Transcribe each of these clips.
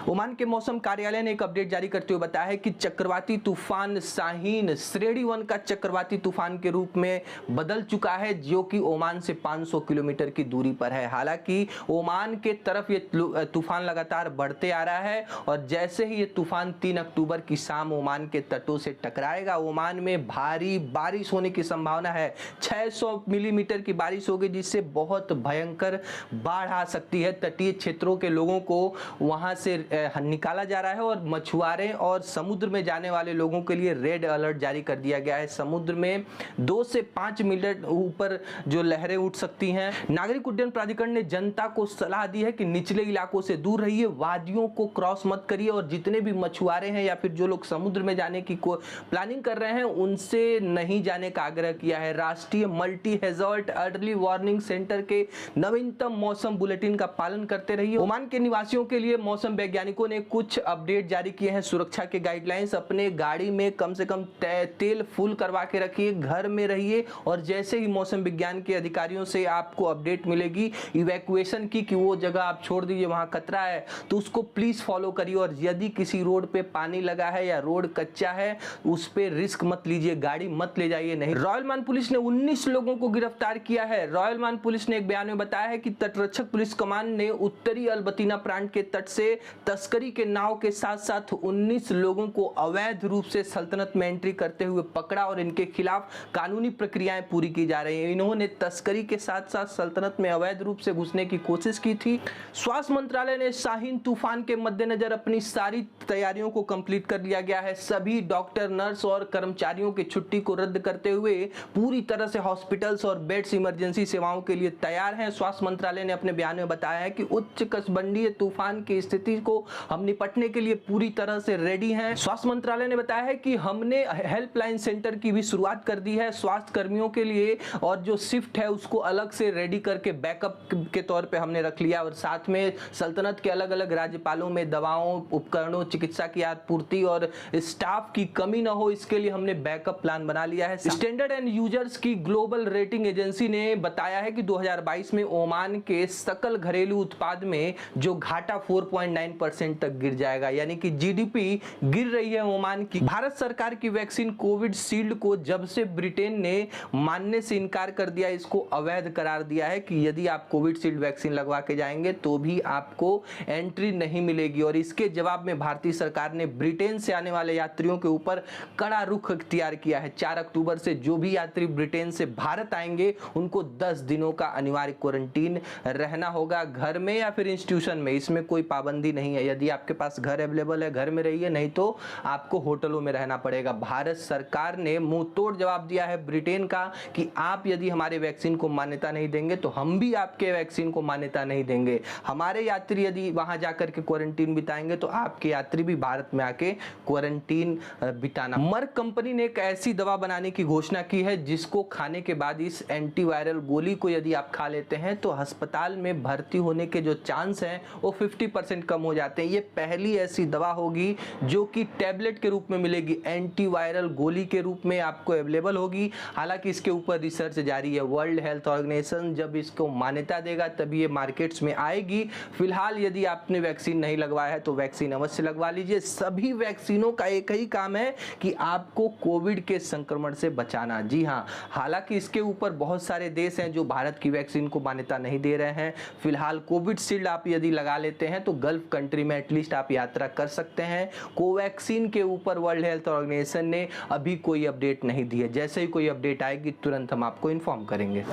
Oman के मौसम कार्यालय ने एक अपडेट जारी करते हुए बताया है कि चक्रवाती तूफान शाहीन श्रेणी 1 का चक्रवाती तूफान के रूप में बदल चुका है, जो कि ओमान से 500 किलोमीटर की दूरी पर है। हालांकि ओमान के तरफ ये तूफान लगातार बढ़ते आ रहा है और जैसे ही ये तूफान 3 अक्टूबर की शाम ओमान के तटों से टकराएगा, ओमान में भारी बारिश होने की संभावना है। 600 मिलीमीटर की बारिश होगी, जिससे बहुत भयंकर बाढ़ आ सकती है। तटीय क्षेत्रों के लोगों को वहां से निकाला जा रहा है और मछुआरे और समुद्र में जाने वाले लोगों के लिए रेड अलर्ट जारी कर दिया गया है। समुद्र में 2 से 5 मीटर ऊपर जो लहरें उठ सकती हैं। नागरिक उड्डयन प्राधिकरण ने जनता को सलाह दी है कि निचले इलाकों से दूर रहिए, वादियों को क्रॉस मत करिए और जितने भी मछुआरे हैं या फिर जो लोग समुद्र में जाने की प्लानिंग कर रहे हैं उनसे नहीं जाने का आग्रह किया है। राष्ट्रीय multi hazard early warning centre के नवीनतम मौसम बुलेटिन का पालन करते रहिए। ओमान के निवासियों के लिए मौसम वैज्ञानिकों ने कुछ अपडेट जारी किए हैं। सुरक्षा के गाइडलाइंस, अपने गाड़ी में कम से कम तेल फुल करवा के रखिए, घर में रहिए और जैसे ही मौसम विज्ञान के अधिकारियों से आपको अपडेट मिलेगी इवैक्यूएशन की कि वो जगह आप छोड़ दीजिए, वहां खतरा है, तो उसको प्लीज फॉलो करिए। और यदि किसी रोड पे पानी लगा है या रोड कच्चा है, उस पे रिस्क मत लीजिए, गाड़ी मत ले जाइए। नहीं, रॉयल मान पुलिस ने 19 लोगों को गिरफ्तार किया है। रॉयल मान पुलिस ने एक बयान में बताया है कि तटरक्षक पुलिस कमान ने उत्तरी अल्बतीना प्रांत के तट से तस्करी के नाव के साथ साथ 19 लोगों को अवैध रूप से सल्तनत में एंट्री करते हुए पकड़ा और इनके खिलाफ कानूनी प्रक्रियाएं पूरी की जा रही हैं। इन्होंने तस्करी के साथ साथ सल्तनत में अवैध रूप से घुसने की कोशिश की थी। स्वास्थ्य मंत्रालय ने शाहीन तूफान के मद्देनजर अपनी सारी तैयारियों को कंप्लीट कर लिया गया है। सभी डॉक्टर, नर्स और कर्मचारियों की छुट्टी को रद्द करते हुए पूरी तरह से हॉस्पिटल्स और बेड्स इमरजेंसी सेवाओं के लिए तैयार हैं। स्वास्थ्य मंत्रालय ने अपने बयान में बताया है कि उच्च कशबंडीय तूफान की स्थिति को हम निपटने के लिए पूरी तरह से रेडी हैं। स्वास्थ्य मंत्रालय ने बताया है कि हमने हेल्पलाइन सेंटर की भी शुरुआत कर दी है स्वास्थ्य कर्मियों के लिए, और जो शिफ्ट है उसको अलग से रेडी करके बैकअप के तौर पे हमने रख लिया। और साथ में सल्तनत के अलग अलग राज्यपालों में दवाओं, उपकरणों, चिकित्सा की आपूर्ति और स्टाफ की कमी न हो, इसके लिए हमने बैकअप प्लान बना लिया है। स्टैंडर्ड एंड यूजर्स की ग्लोबल रेटिंग एजेंसी ने बताया है कि 2022 में ओमान के सकल घरेलू उत्पाद में जो घाटा 4.9% तक गिर जाएगा, यानी कि जीडीपी गिर रही है ओमान की। भारत सरकार की वैक्सीन कोविड शील्ड को जब से ब्रिटेन ने मानने से इनकार कर दिया, इसको अवैध करार दिया है कि यदि आप कोविड शील्ड वैक्सीन लगवा के जाएंगे तो भी आपको एंट्री नहीं मिलेगी। और इसके जवाब में भारतीय सरकार ने ब्रिटेन से आने वाले यात्रियों के ऊपर कड़ा रुख इख्तियार किया है। 4 अक्टूबर से जो भी यात्री ब्रिटेन से भारत आएंगे उनको 10 दिनों का अनिवार्य क्वारंटीन रहना होगा, घर में या फिर इंस्टीट्यूशन में, इसमें कोई पाबंदी नहीं है। यदि आपके पास घर अवेलेबल है घर में रहिए, नहीं तो आपको होटलों में रहना पड़ेगा। भारत सरकार ने मुंह तोड़ जवाब दिया है ब्रिटेन का कि आप यदि हमारे वैक्सीन को मान्यता नहीं देंगे तो हम भी आपके वैक्सीन को मान्यता नहीं देंगे। हमारे यात्री यदि वहां जाकर के क्वारंटीन बिताएंगे तो आपके यात्री भी भारत में आके क्वारंटीन बिताना। मर्क कंपनी ने एक ऐसी दवा बनाने की घोषणा की है जिसको खाने के बाद इस एंटीवायरल गोली को यदि आप खा लेते हैं तो अस्पताल में भर्ती होने के जो चांस हैं वो 50% कम हो जाते हैं। ये पहली ऐसी दवा होगी जो कि टैबलेट के रूप में मिलेगी, एंटीवायरल गोली के रूप में आपको अवेलेबल होगी। हालांकि इसके ऊपर रिसर्च जारी है। वर्ल्ड हेल्थ ऑर्गेनाइजेशन जब इसको मान्यता देगा तभी ये मार्केट्स में आएगी। फिलहाल यदि आपने वैक्सीन नहीं लगवाया है तो वैक्सीन अवश्य लगवा लीजिए। सभी वैक्सीनों का एक ही काम है कि आपको कोविड के संक्रमण से बचाना। जी हाँ, हालांकि इसके ऊपर बहुत सारे देश हैं जो भारत की वैक्सीन को मान्यता नहीं दे रहे हैं। फिलहाल कोविड शील्ड आप यदि लगा लेते हैं तो गल्फ कंट्री में एटलीस्ट आप यात्रा कर सकते हैं। कोवैक्सीन के ऊपर वर्ल्ड हेल्थ ऑर्गेनाइजेशन ने अभी कोई अपडेट नहीं दी है। जैसे ही कोई अपडेट आएगी तुरंत हम आपको इन्फॉर्म करेंगे।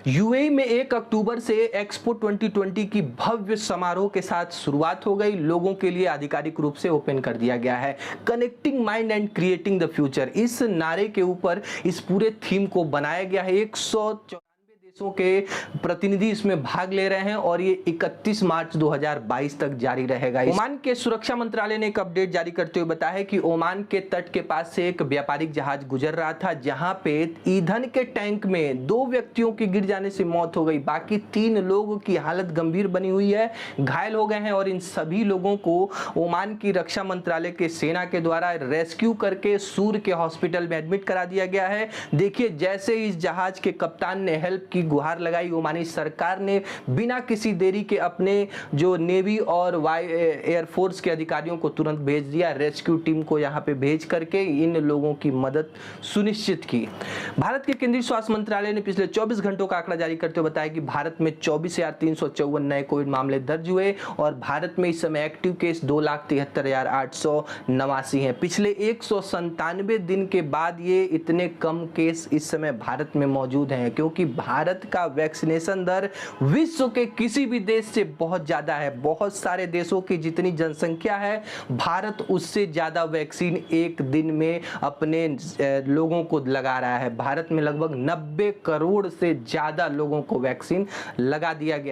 यूएई में 1 अक्टूबर से एक्सपो 2020 की भव्य समारोह के साथ शुरुआत हो गई। लोगों के लिए आधिकारिक रूप से ओपन कर दिया गया है। Connecting mind and creating the future, इस नारे के ऊपर इस पूरे थीम को बनाया गया है। 194 देशों के प्रतिनिधि इसमें भाग ले रहे हैं और ये 31 मार्च 2022 तक जारी रहेगा। ओमान के सुरक्षा मंत्रालय ने एक अपडेट जारी करते हुए बताया है कि ओमान के तट के पास से एक व्यापारिक जहाज गुजर रहा था जहां पे ईंधन के टैंक में 2 व्यक्तियों की गिर जाने से मौत हो गई। बाकी 3 लोगों की हालत गंभीर बनी हुई है, घायल हो गए हैं और इन सभी लोगों को ओमान की रक्षा मंत्रालय के सेना के द्वारा रेस्क्यू करके सूर के हॉस्पिटल में एडमिट करा दिया गया है। देखिए, जैसे इस जहाज के कप्तान ने हेल्प की गुहार लगाई। ओमानी सरकार ने बिना किसी देरी के अपने जो नेवी और एयरफोर्स के अधिकारियों को तुरंत भेज दिया, रेस्क्यू टीम को यहां पे भेज करके इन लोगों की मदद सुनिश्चित की। भारत के केंद्रीय स्वास्थ्य मंत्रालय ने पिछले 24 घंटों का आंकड़ा जारी करते हुए बताया कि भारत में 24,354 नए कोविड मामले दर्ज हुए और भारत में इस समय एक्टिव केस 2,73,889 हैं। पिछले 197 दिन के बाद ये इतने कम केस इस समय भारत में मौजूद हैं, क्योंकि भारत का वैक्सीनेशन दर विश्व के किसी भी देश से बहुत ज्यादा है। बहुत सारे देशों की जितनी जनसंख्या है, भारत उससे ज्यादा वैक्सीन एक दिन में अपने लोगों को लगा रहा है। भारत में लगभग 90 करोड़ से ज्यादा लोगों को वैक्सीन लगा दिया गया।